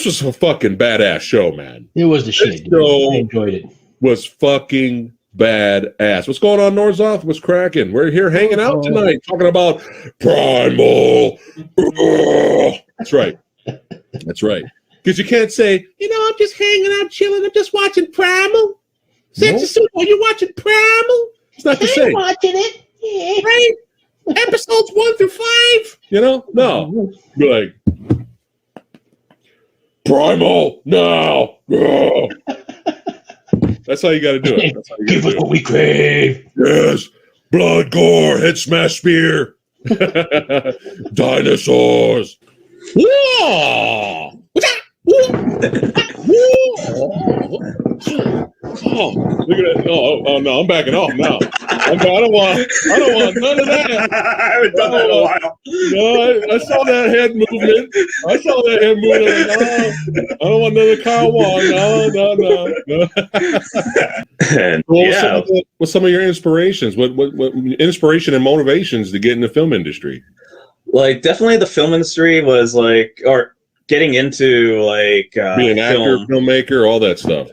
this was a fucking badass show, man. It was the shit. Dude. I enjoyed it. Was fucking badass. What's going on, Norzoth? What's cracking? We're here hanging out tonight, talking about Primal. That's right. That's right. Because you can't say, I'm just hanging out, chilling. I'm just watching Primal. Nope. You're watching Primal. It's not the same. Watching it. Yeah. Right? Episodes 1 through 5. No. Be like, Primal now. That's how you got to do it. Give us what we crave. Yes. Blood, gore, head smash, spear. Dinosaurs. Oh, look at that. Oh, no, I'm backing off now. I don't want none of that. I haven't done that in a while. No, I saw that head movement. I don't want another Kyle Wong. No. And, what's some of your inspirations? What inspiration and motivations to get in the film industry? Like, definitely the film industry was or getting into being an actor, filmmaker, all that stuff.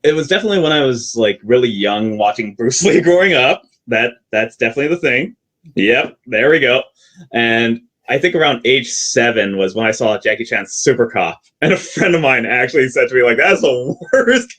It was definitely when I was really young, watching Bruce Lee growing up. That's definitely the thing. Yep, there we go. And I think around age 7 was when I saw Jackie Chan's Super Cop, and a friend of mine actually said to me, that's the worst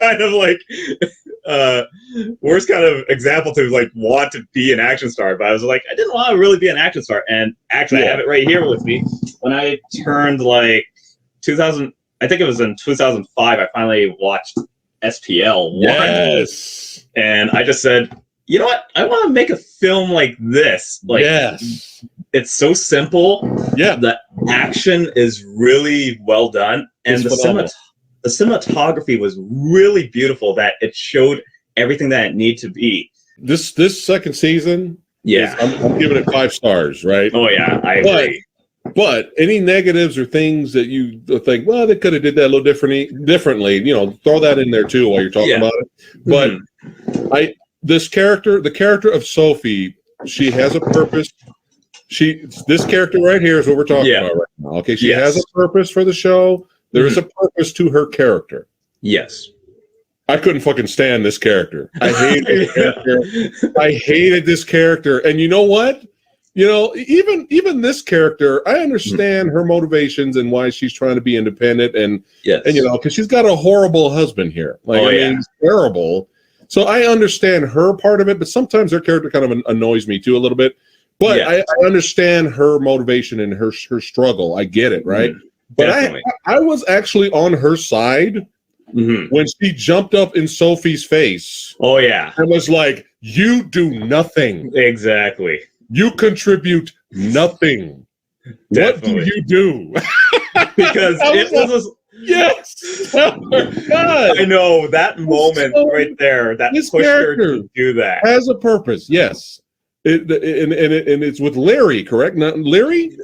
kind of example to want to be an action star. But I was I didn't want to really be an action star. And actually, I have it right here with me. When I turned 2000, I think it was in 2005, I finally watched SPL 1. Yes. And I just said, you know what? I want to make a film like this. Yes. It's so simple. Yeah. The action is really well done. And the cinematography was really beautiful, that it showed everything that it needed to be. This second season, I'm giving it 5 stars, right? Oh, yeah. I agree. But any negatives or things that you think, well, they could have did that a little differently, throw that in there too while you're talking about it. But the character of Sophie, she has a purpose. This character right here is what we're talking about right now. Okay, she has a purpose for the show. There is a purpose to her character. Yes. I couldn't fucking stand this character. I hated this character. I hated this character. And you know what? Even this character, I understand her motivations and why she's trying to be independent, and because she's got a horrible husband here. He's terrible. So I understand her part of it, but sometimes her character kind of annoys me too a little bit. But I understand her motivation and her struggle. I get it, right? But I was actually on her side when she jumped up in Sophie's face. Oh yeah, and was like, "You do nothing." Exactly. You contribute nothing. Definitely. What do you do? Because it was yes. I know that moment right there. That pushed her to do that. Has a purpose. Yes. And it's with Larry, correct? Not Larry.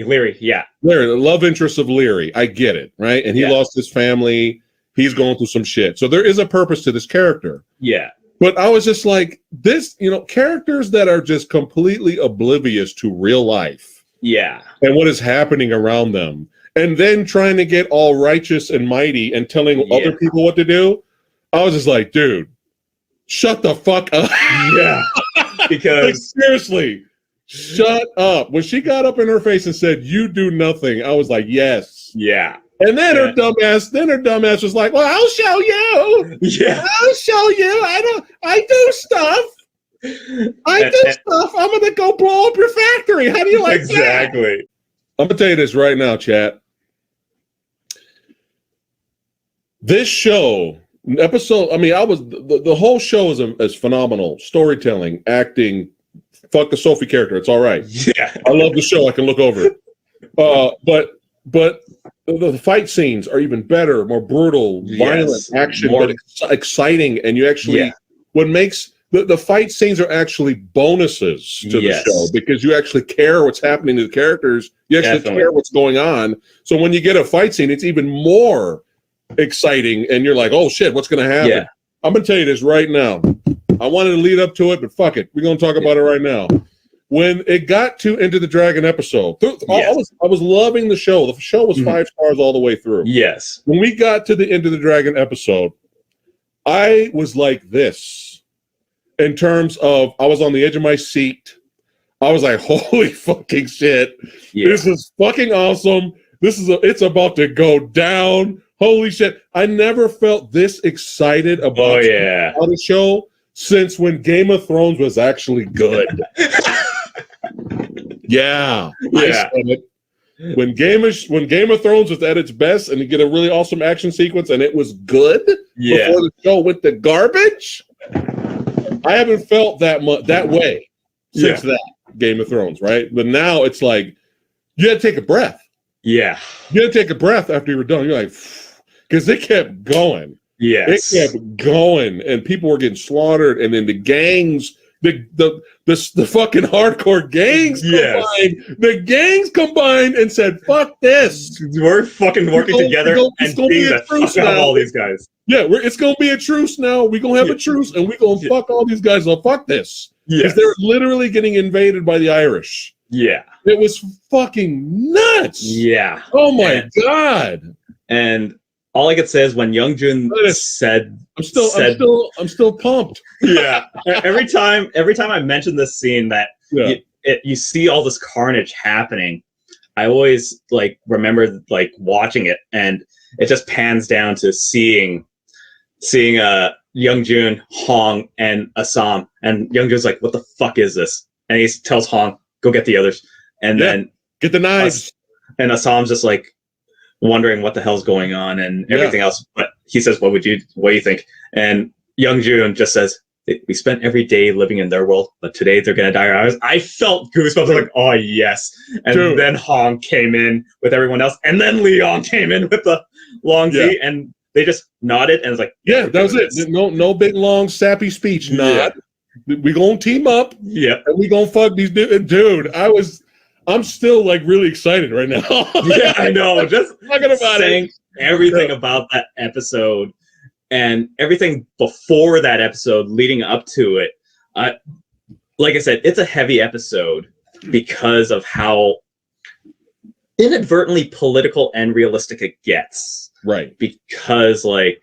Leary, yeah. Larry, the love interest of Leary. I get it, right? And he lost his family. He's going through some shit. So there is a purpose to this character. Yeah. But I was just like, this, characters that are just completely oblivious to real life. Yeah. And what is happening around them. And then trying to get all righteous and mighty and telling other people what to do. I was just like, dude, shut the fuck up. Yeah. Because seriously, shut up. When she got up in her face and said, "You do nothing," I was like, yes. Yeah. And then her dumbass was like, "Well, I'll show you. Yeah. I'll show you. I do stuff. Stuff. I'm gonna go blow up your factory. How do you like that?" Exactly. I'm gonna tell you this right now, chat. This show, episode, the whole show is phenomenal. Storytelling, acting, fuck the Sophie character. It's all right. Yeah. I love the show. I can look over it. But the fight scenes are even better, more brutal, violent action, more exciting. And you actually, what makes the fight scenes are actually bonuses to the show, because you actually care what's happening to the characters. You actually care what's going on. So when you get a fight scene, it's even more exciting, and you're like, "Oh shit, what's going to happen?" Yeah. I'm going to tell you this right now. I wanted to lead up to it, but fuck it. We're going to talk about it right now. when it got to Into the Dragon episode, I was loving the show. The show was 5 stars all the way through. Yes. When we got to the Into the Dragon episode, I was like this in terms of I was on the edge of my seat. I was like, holy fucking shit. Yeah. This is fucking awesome. It's about to go down. Holy shit. I never felt this excited about the show since when Game of Thrones was actually good. I said it. When Game of Thrones was at its best and you get a really awesome action sequence and it was good before the show went to garbage, I haven't felt that way since that Game of Thrones, right? But now it's like you had to take a breath. Yeah. You had to take a breath after you were done. You're like, because it kept going. Yes. It kept going and people were getting slaughtered and then the gangs, the fucking hardcore gangs combined. The gangs combined and said, "Fuck this! We're fucking working together and being the fuck out of all these guys." Yeah, it's gonna be a truce now. We're gonna have a truce and we're gonna fuck all these guys up. Fuck this! Because they're literally getting invaded by the Irish. Yeah, it was fucking nuts. Yeah. Oh my god. And all I could say is when Young Jun said, I'm still pumped. Yeah. every time I mention this scene that you see all this carnage happening, I always like remember like watching it and it just pans down to seeing Young Jun, Hong, and Assam, and Young Jun's like, "What the fuck is this?" And he tells Hong, "Go get the others," and then get the knives. And Assam's just like wondering what the hell's going on and everything else. But he says, what do you think? And Young Jun just says, "We spent every day living in their world, but today they're gonna die ours." I felt goosebumps. Like, oh yes. And then Hong came in with everyone else, and then Leon came in with the long tea, and they just nodded and was like, that was it. No big long sappy speech. Nod. We gonna team up. Yeah. And we gonna fuck these dude. I'm still like really excited right now. Yeah, I know. Just talking about everything about that episode and everything before that episode leading up to it. Like I said, it's a heavy episode because of how inadvertently political and realistic it gets. Right. Because I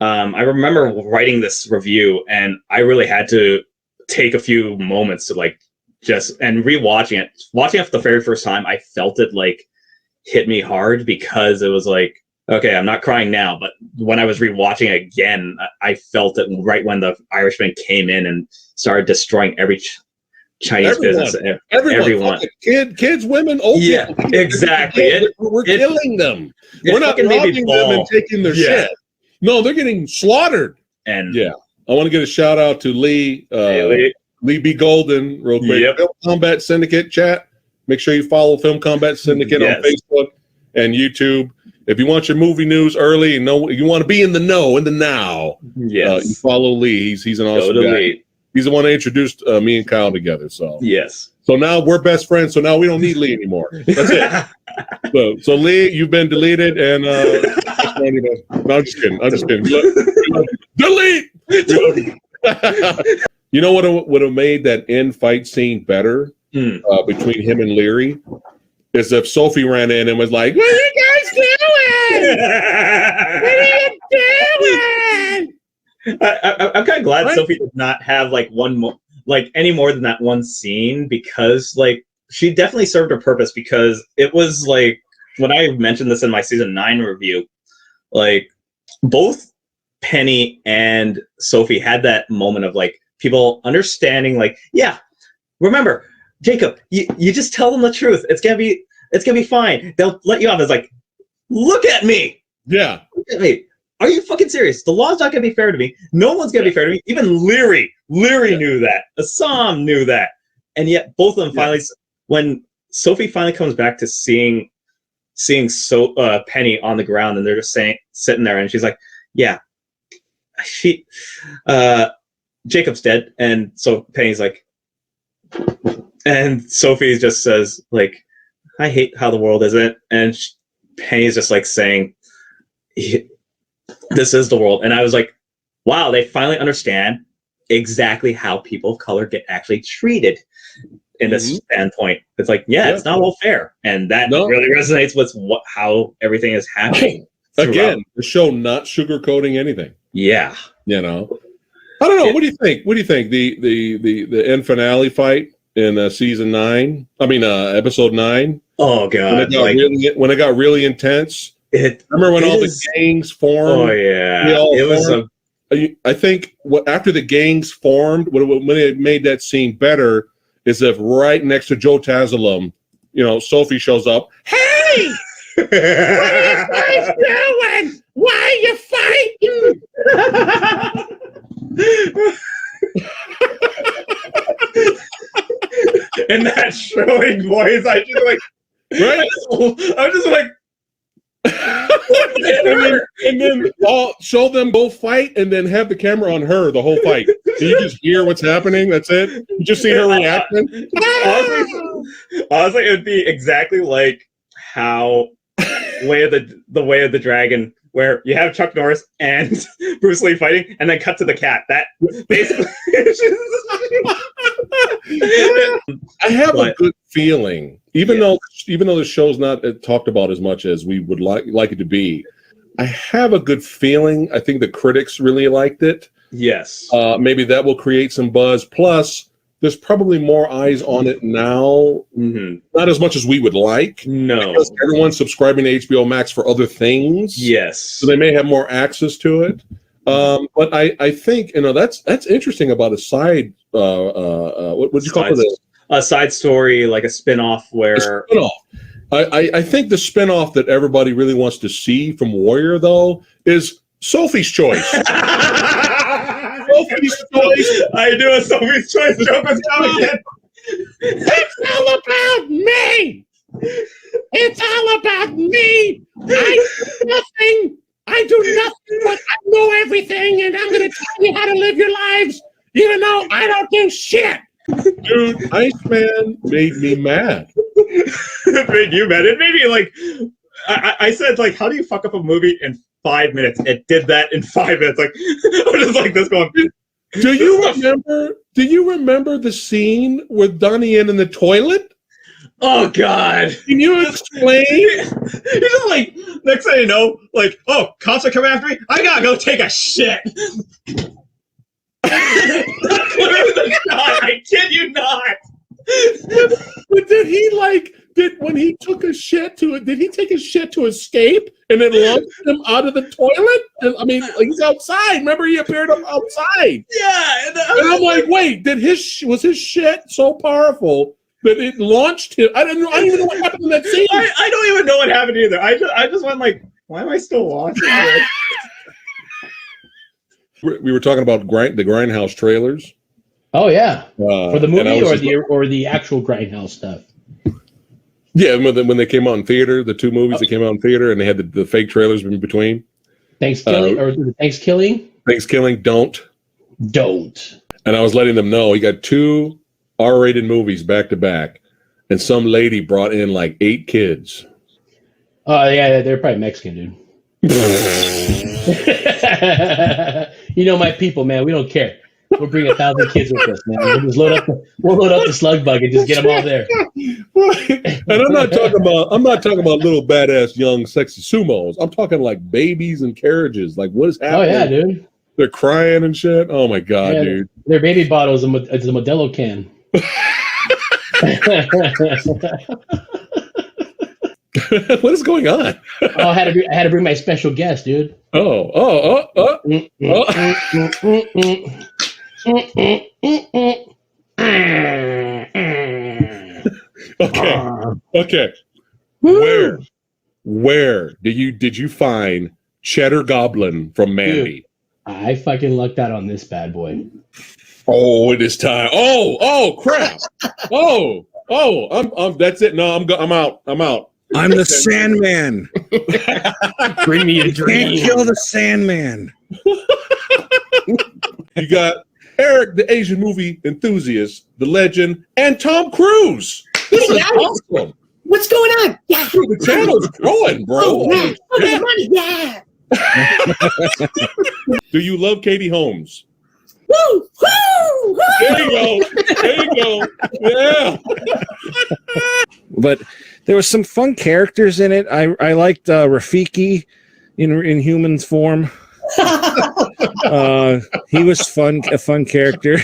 remember writing this review and I really had to take a few moments to and rewatching it. Watching it for the very first time, I felt it hit me hard because it was like, okay, I'm not crying now, but when I was rewatching it again, I felt it right when the Irishman came in and started destroying every Chinese business. Everyone. Kids, women, old people. Yeah, exactly. We're killing them. We're not robbing them and taking their shit. No, they're getting slaughtered. And I want to get a shout out to Lee. Lee B. Golden, real quick. Film Combat Syndicate chat. Make sure you follow Film Combat Syndicate on Facebook and YouTube. If you want your movie news early and you want to be in the know, in the now, you follow Lee. He's an awesome guy. Lee. He's the one that introduced me and Kyle together. So so now we're best friends. So now we don't need Lee anymore. That's it. So Lee, you've been deleted, and no, I'm just kidding. Delete. You know what would have made that end fight scene better between him and Leary is if Sophie ran in and was like, "What are you guys doing? What are you doing?" I'm kind of glad Sophie did not have any more than that one scene because she definitely served her purpose because it was when I mentioned this in my season 9 review, both Penny and Sophie had that moment of people understanding remember, Jacob, you just tell them the truth. It's gonna be fine. They'll let you off. It's look at me. Yeah. Look at me. Are you fucking serious? The law's not gonna be fair to me. No one's gonna be fair to me. Even Leary knew that. Assam knew that. And yet both of them finally, when Sophie finally comes back to seeing Penny on the ground and they're just sitting there and she's like, yeah, Jacob's dead. And so Penny's like, and Sophie just says I hate how the world isn't. And Penny's just saying, this is the world. And I was like, wow, they finally understand exactly how people of color get actually treated. in this standpoint. It's like, it's not all fair, and that really resonates with how everything is happening. Again, the show not sugarcoating anything. Yeah, I don't know. What do you think? What do you think? The end finale fight in season 9? I mean, episode 9. Oh god! When it got really intense. Remember when all the gangs formed? Oh yeah, it was. I think after the gangs formed, when it made that scene better, is if right next to Joe Taslim, Sophie shows up. Hey, what are you guys doing? Why are you fighting? In that shrilling voice, I just like, right? I'm just like. and then all show them go fight, and then have the camera on her the whole fight. So you just hear what's happening. That's it. You just see her reaction. Honestly, it would be exactly like how Way of the Dragon, where you have Chuck Norris and Bruce Lee fighting, and then cut to the cat. That basically. I have a good feeling, even though the show's not talked about as much as we would like it to be. I have a good feeling. I think the critics really liked it. Yes. Maybe that will create some buzz. Plus, there's probably more eyes on it now. Mm-hmm. Not as much as we would like. No. Because everyone's subscribing to HBO Max for other things. Yes. So they may have more access to it. But I think that's interesting about a side. What would you call it? A side story, like a spin-off where. I think the spinoff that everybody really wants to see from Warrior, though, is Sophie's Choice. Sophie's Choice. I do a Sophie's Choice joke is coming in. It's all about me. It's all about me. I do nothing, but I know everything, and I'm going to tell you how to live your lives, even though I don't do shit. Dude, Iceman made me mad. It made you mad. It made me like, I said, like, how do you fuck up a movie in 5 minutes? It did that in 5 minutes. Like, I'm just like this going. Do you remember the scene with Donnie Yen in the toilet? Oh God! Can you explain? He's just like, next thing you know, like, oh, cops are coming after me. I gotta go take a shit. I kid you not. But did he when he took a shit did he take a shit to escape and then launched him out of the toilet? And, I mean, he's outside. Remember, he appeared outside. Yeah. And I'm like, wait, was his shit so powerful that it launched him? I don't even know what happened in that scene. I don't even know what happened either. I just went like, why am I still watching this? We were talking about the Grindhouse trailers. Oh yeah, for the movie or the actual Grindhouse stuff. Yeah, when they came out in theater, the 2 movies that came out in theater, and they had the fake trailers in between. Thanksgiving or Thanksgiving. Thanksgiving, don't. And I was letting them know he got 2 R-rated movies back to back, and some lady brought in like 8 kids. Oh yeah, they're probably Mexican, dude. You know my people, man. We don't care. We'll bring 1,000 kids with us, man. We'll just load up the slug bug and just get them all there. And I'm not talking about little badass young sexy sumos. I'm talking like babies and carriages. Like, what is happening? Oh yeah, dude. They're crying and shit. Oh my god, dude. Their baby bottles is a Modelo can. What is going on? Oh, I had to bring my special guest, dude. Okay. Where did you find Cheddar Goblin from Mandy? Dude, I fucking lucked out on this bad boy. Oh, it is time. Oh, crap. I'm that's it. No, I'm out. I'm the Sandman. Bring me a dream. Can't kill the Sandman. You got Eric, the Asian movie enthusiast, the legend, and Tom Cruise. This is awesome. What's going on? Yeah. Dude, the channel's growing, bro. Oh, yeah. Money, yeah. Do you love Katie Holmes? Woo! Woo! There you go. There you go. Yeah. But there was some fun characters in it. I liked Rafiki in human's form. He was a fun character.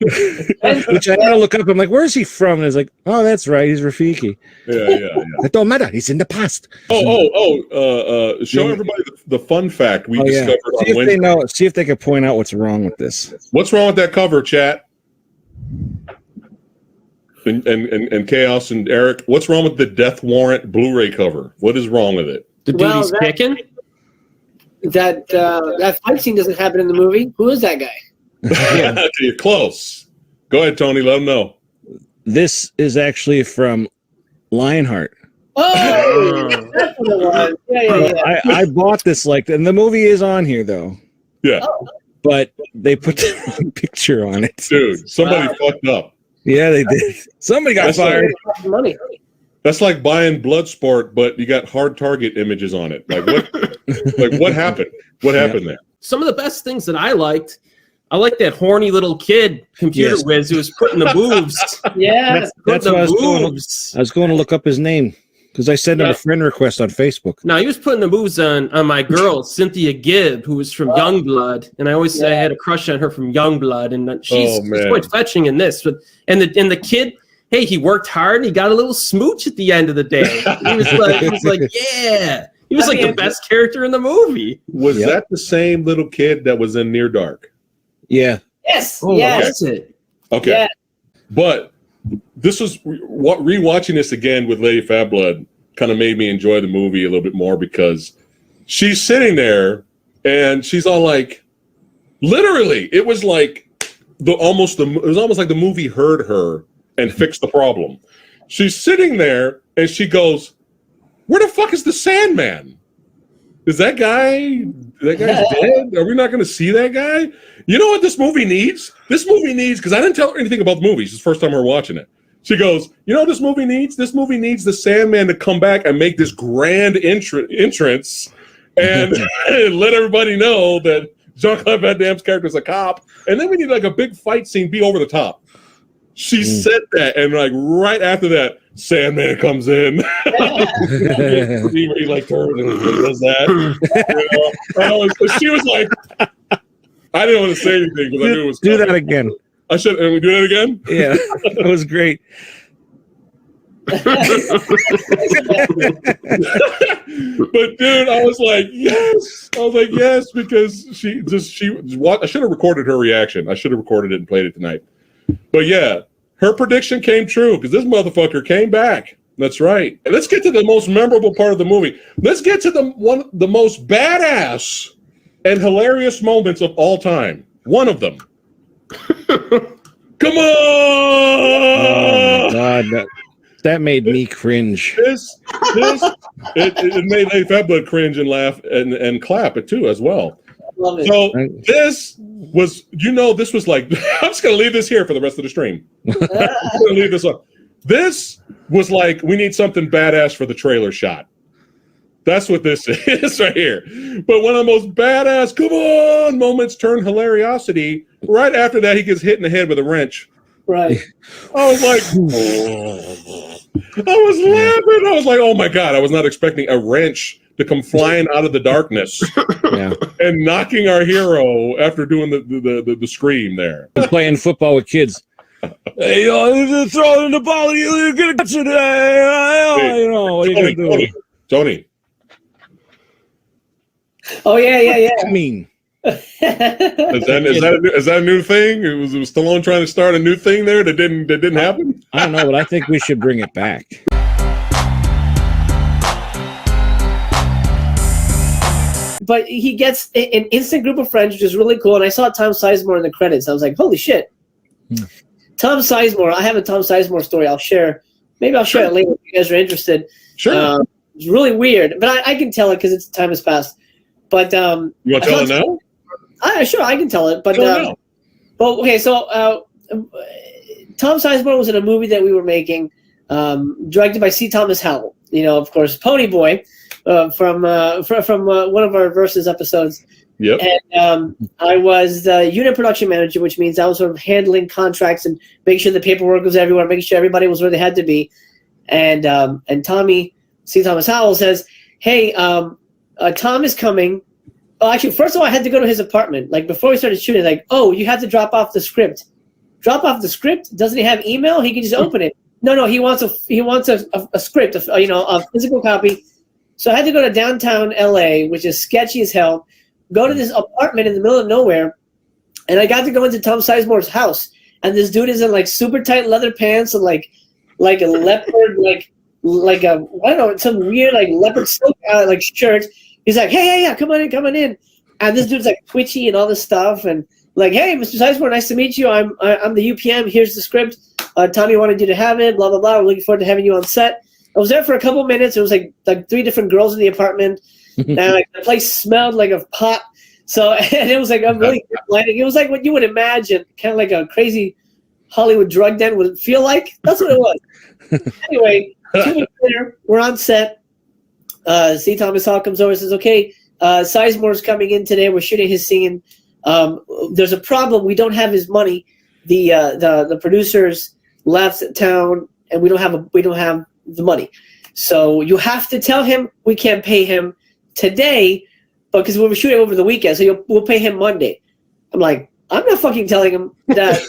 Which I had to look up. I'm like, where's he from? And it's like, oh, that's right, he's Rafiki. Yeah. It don't matter. He's in the past. Show everybody the fun fact we discovered on Wednesday. See if they can point out what's wrong with this. What's wrong with that cover, chat? And Chaos and Eric, what's wrong with the Death Warrant Blu-ray cover? What is wrong with it? The dude he's kicking? That fight scene doesn't happen in the movie. Who is that guy? Yeah. You're close. Go ahead, Tony. Let them know. This is actually from Lionheart. Oh, that's what it was. Yeah. I bought this and the movie is on here though. Yeah. Oh. But they put the wrong picture on it. Dude, somebody fucked up. Yeah, they did. Somebody got fired. Money. That's like buying Bloodsport, but you got hard target images on it. Like what? What happened? What happened there? Some of the best things that I liked that horny little kid computer whiz who was putting the moves. Yeah, that's what I was going to look up his name because I sent him a friend request on Facebook. No, he was putting the moves on my girl Cynthia Gibb, who was from Youngblood, and I always say I had a crush on her from Youngblood, and she's quite fetching in this. But and the kid, hey, he worked hard and he got a little smooch at the end of the day. He was like, yeah. He was like the best character in the movie. Was that the same little kid that was in Near Dark? Yeah. Yes. Oh, yes. That's it. Okay. Yeah. But this was rewatching this again with Lady Phatblood kind of made me enjoy the movie a little bit more because she's sitting there and she's all like, literally, it was like it was almost like the movie heard her and fixed the problem. She's sitting there and she goes, "Where the fuck is the Sandman? Is that guy's dead? Are we not going to see that guy?" You know what this movie needs? This movie needs, because I didn't tell her anything about the movie. It's the first time we're watching it. She goes, "You know what this movie needs? This movie needs the Sandman to come back and make this grand entrance and let everybody know that Jean-Claude Van Damme's character is a cop. And then we need like a big fight scene, be over the top." She said that, and like right after that, Sandman comes in. He like turns and does that. She was like, I didn't want to say anything because I knew it was coming. Do that again. I should. And we do that again? Yeah, that was great. But dude, I was like, yes. I was like, yes, because I should have recorded her reaction. I should have recorded it and played it tonight. But yeah, her prediction came true because this motherfucker came back. That's right. And let's get to the most memorable part of the movie. Let's get to the most badass and hilarious moments of all time. One of them. Come on! Oh my God, that made me cringe. It made Lady Phatblood cringe and laugh and clap it too as well. Love it. So this was like, I'm just going to leave this here for the rest of the stream. I'm going to leave this up. This was like, we need something badass for the trailer shot. That's what this is right here. But one of the most badass, come on, moments turn hilariosity. Right after that, he gets hit in the head with a wrench. Right. I was like, I was laughing. I was like, oh my God, I was not expecting a wrench to come flying out of the darkness and knocking our hero after doing the scream there. I was playing football with kids. Hey, throw in the ball, you're gonna catch it. You know, what are you gonna do? Tony. Oh yeah. I mean, is that a new thing? Was Stallone trying to start a new thing there that didn't happen? I don't know, but I think we should bring it back. But he gets an instant group of friends, which is really cool. And I saw Tom Sizemore in the credits. I was like, holy shit. Tom Sizemore. I have a Tom Sizemore story I'll share. Maybe I'll share it later if you guys are interested. Sure. It's really weird, but I can tell it because time has passed. But you want to tell it now? Sure, I can tell it. But okay, so Tom Sizemore was in a movie that we were making, directed by C. Thomas Howell. You know, of course, Pony Boy from one of our Versus episodes. Yep. And I was the unit production manager, which means I was sort of handling contracts and making sure the paperwork was everywhere, making sure everybody was where they had to be. And Tommy, C. Thomas Howell says, "Hey, Tom is coming." Oh, actually, first of all, I had to go to his apartment. Like before we started shooting, like, "Oh, you have to drop off the script." Drop off the script? Doesn't he have email? He can just open it. No, he wants a script, a physical copy. So I had to go to downtown LA, which is sketchy as hell. Go to this apartment in the middle of nowhere, and I got to go into Tom Sizemore's house. And this dude is in like super tight leather pants and like a leopard, like a I don't know, some weird like leopard silk like shirt. He's like, hey, come on in. And this dude's like twitchy and all this stuff, and like, hey, Mr. Sizemore, nice to meet you. I'm the UPM. Here's the script. Tommy wanted you to have it. Blah blah blah. We're looking forward to having you on set. I was there for a couple of minutes. There was like 3 different girls in the apartment, and like the place smelled like a pot. So and it was like a really good lighting. It was like what you would imagine, kind of like a crazy Hollywood drug den would feel like. That's what it was. Anyway, 2 weeks later, we're on set. C. Thomas Hall comes over and says, "Okay, Sizemore's coming in today. We're shooting his scene. There's a problem. We don't have his money. The producers left town, and we don't have the money. So you have to tell him we can't pay him today, because we were shooting over the weekend. So we'll pay him Monday." I'm like, I'm not fucking telling him that.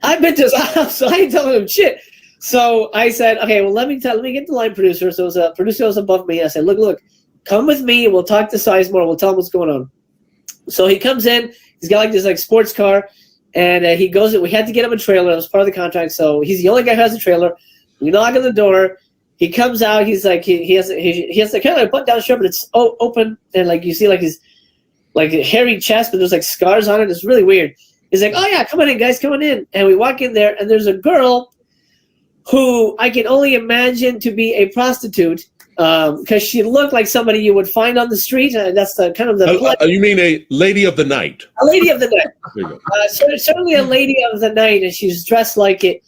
I've been to his house, so I ain't telling him shit. So I said, okay, well, let me get the line producer. So it was a producer that was above me. I said, look, come with me. We'll talk to Sizemore. We'll tell him what's going on. So he comes in. He's got like this like sports car, and he goes. We had to get him a trailer. It was part of the contract. So he's the only guy who has a trailer. We knock on the door. He comes out. He's like he has like kind of like a button down shirt, but it's open, and like you see like his like a hairy chest, but there's like scars on it. It's really weird. He's like, "Oh yeah, come on in, guys, come on in." And we walk in there, and there's a girl who I can only imagine to be a prostitute, because she looked like somebody you would find on the street. That's the kind of the. You mean a lady of the night? A lady of the night. There you go. Certainly a lady of the night, and she's dressed like it.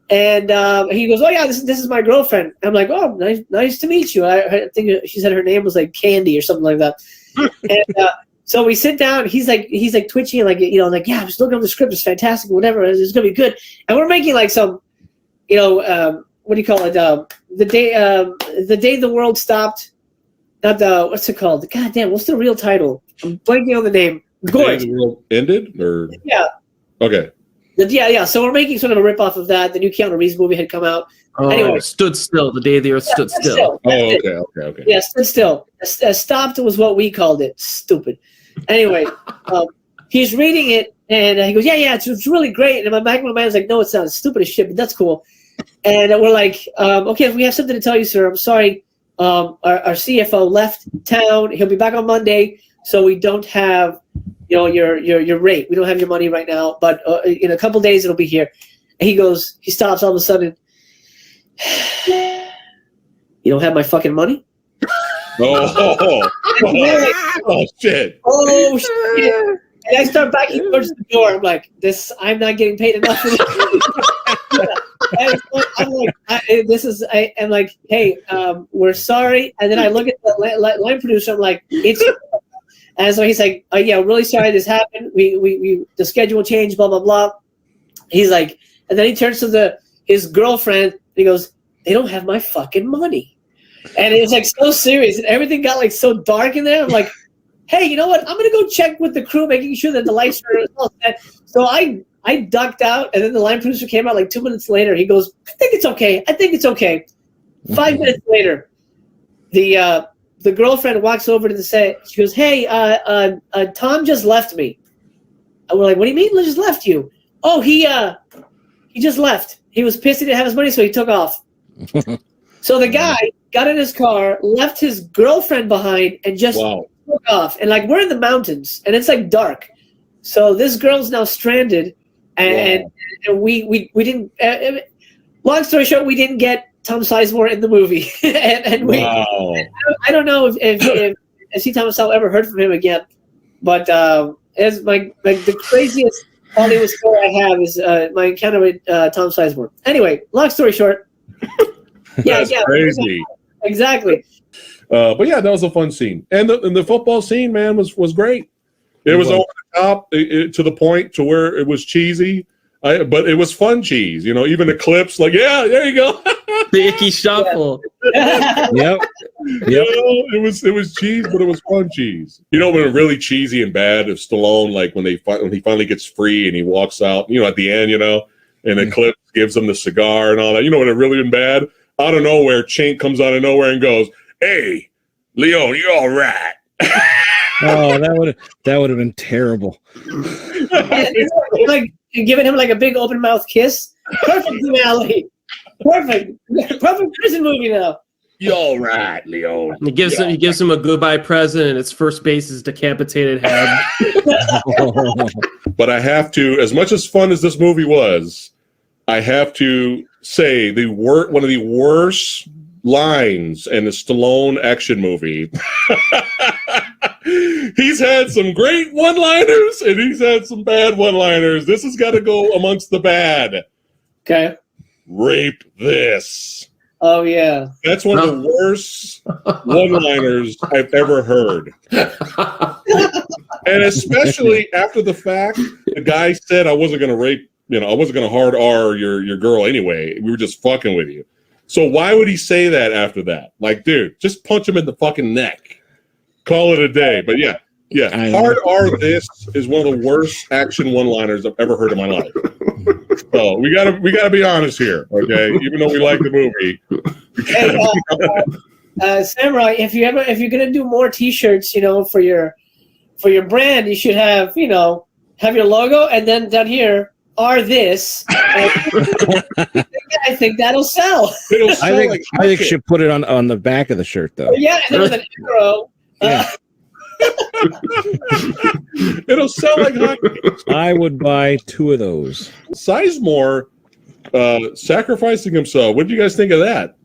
And he goes, "Oh yeah, this is my girlfriend." I'm like, "Oh, nice to meet you." I think she said her name was like Candy or something like that. And so we sit down. He's like twitchy and like yeah, I was looking at the script. It's fantastic. Whatever, it's gonna be good. And we're making like some. What do you call it? The day the world stopped. Not what's it called? God damn, what's the real title? I'm blanking on the name. Gorge. The world ended, or yeah. Okay. Yeah. So we're making sort of a ripoff of that. The new Keanu Reeves movie had come out. Oh, anyway, Stood Still. The Day the Earth Stood Still. Oh, okay. Yeah, Stood Still. Stopped was what we called it. Stupid. Anyway, he's reading it, and he goes, yeah, it's really great. And in my back of my mind, I was like, no, it's not. It's stupid as shit, but that's cool. And we're like, okay, we have something to tell you, sir. I'm sorry. Our CFO left town. He'll be back on Monday, so we don't have, your rate. We don't have your money right now, but in a couple days it'll be here. And he stops all of a sudden. You don't have my fucking money? Oh shit. Oh shit. And I start backing towards the door. I'm like, I'm not getting paid enough for this. I'm like, hey, we're sorry. And then I look at the line producer. I'm like, it's. And so he's like, yeah, really sorry this happened. We the schedule changed. Blah blah blah. He's like, and then he turns to his girlfriend. And he goes, they don't have my fucking money. And it was like so serious, and everything got like so dark in there. I'm like, hey, you know what? I'm gonna go check with the crew, making sure that the lights are all set. So I ducked out, and then the line producer came out like 2 minutes later. He goes, I think it's okay. 5 minutes later, the girlfriend walks over to the set. She goes, hey, Tom just left me. And we're like, what do you mean? He just left you? Oh, he just left. He was pissed he didn't have his money, so he took off. So the guy got in his car, left his girlfriend behind, and just took off. And like we're in the mountains, and it's like dark. So this girl's now stranded, and we didn't. Long story short, we didn't get Tom Sizemore in the movie, and we. I don't know if C. Thomas Howell ever heard from him again, but as the craziest Hollywood story I have is my encounter with Tom Sizemore. Anyway, long story short. That's crazy. Exactly. But yeah, that was a fun scene, and the football scene, man, was great. It was over the top to the point to where it was cheesy, but it was fun cheese. You know, even the clips, like, yeah, there you go. The icky shuffle. Yep. You know, it was cheese, but it was fun cheese. You know, when it's really cheesy and bad, if Stallone, like when he finally gets free and he walks out, you know, at the end, you know, and the clip gives him the cigar and all that. You know, when it really been bad, out of nowhere, Chink comes out of nowhere and goes, "Hey, Leon, you all right?" Oh, that would have been terrible. Like giving him like a big open mouth kiss. Perfect finale. Perfect prison movie now. You all right, Leon? He gives him a goodbye present, and its first base is decapitated head. But I have to, as much as fun as this movie was, I have to say one of the worst lines in a Stallone action movie. He's had some great one-liners, and he's had some bad one-liners. This has got to go amongst the bad. Okay. Rape this. Oh yeah. That's one of the worst one-liners I've ever heard. And especially after the fact, the guy said, I wasn't going to rape, you know, I wasn't going to hard R your girl anyway. We were just fucking with you. So why would he say that after that? Like, dude, just punch him in the fucking neck. Call it a day. But yeah. Hard R this is one of the worst action one-liners I've ever heard in my life. So we gotta be honest here, okay? Even though we like the movie. Samurai, if you're gonna do more T-shirts, you know, for your brand, you should have, you know, have your logo and then down here are this. I think that'll sell. I think you should put it on the back of the shirt though. Yeah, and then with an arrow. Yeah. It'll sell like hockey. I would buy 2 of those. Sizemore sacrificing himself. What did you guys think of that?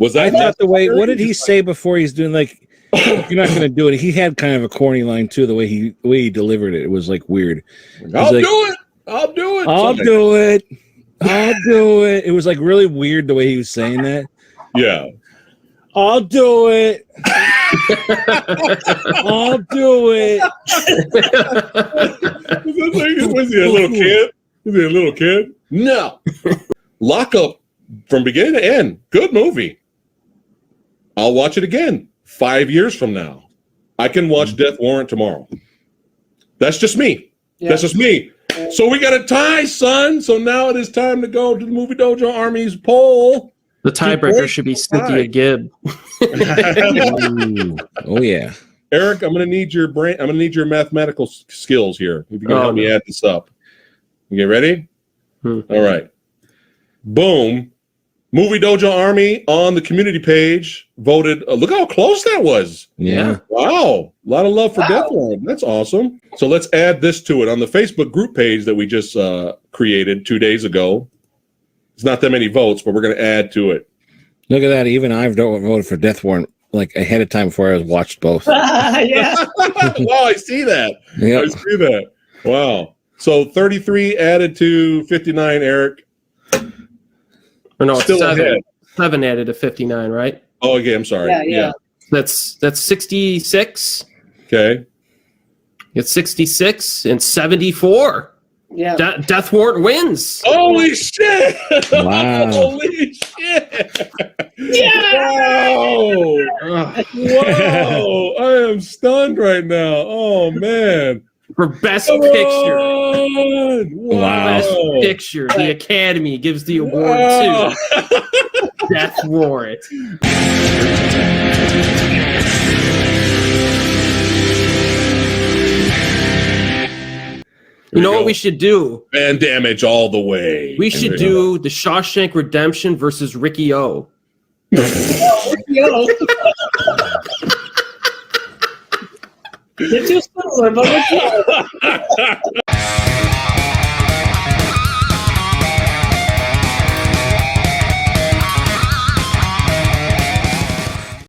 Was that? I thought the way. What did he say before he's doing like? You're not going to do it. He had kind of a corny line too. The way he delivered it, it was like weird. I'll do it. I'll do it. I'll do it. I'll do it. It was like really weird the way he was saying that. Yeah. I'll do it. I'll do it. Was he a little kid? Is he a little kid? No. Lockup from beginning to end. Good movie. I'll watch it again 5 years from now. I can watch Death Warrant tomorrow. That's just me. Yeah. That's just me. So we got a tie, son. So now it is time to go to the Movie Dojo Army's poll. The tiebreaker should be Cynthia Gibb. Oh yeah, Eric, I'm gonna need your brain. I'm gonna need your mathematical skills here. If you can help me add this up. You get ready? All right. Boom. Movie Dojo Army on the community page voted. Look how close that was. Yeah. Wow. A lot of love for Death Warrant. That's awesome. So let's add this to it on the Facebook group page that we just created 2 days ago. It's not that many votes, but we're going to add to it. Look at that. Even I've voted for Death Warrant like ahead of time before I watched both. Yeah. Wow, I see that. Yep. I see that. Wow. So 33 added to 59, Eric. Or no, Still it's 7. ahead. 7 added to 59, right? Oh, okay. I'm sorry. Yeah. That's 66. Okay. It's 66 and 74. Yeah. Death Warrant wins. Holy shit! Wow. Holy shit! Yeah! Wow! Wow! I am stunned right now. Oh man! For Best Picture. Wow! Best Picture. The Academy gives the award to Death Warrant. You know what we should do? Man damage all the way. We should do The Shawshank Redemption versus Ricky O. Yo. They're too similar, but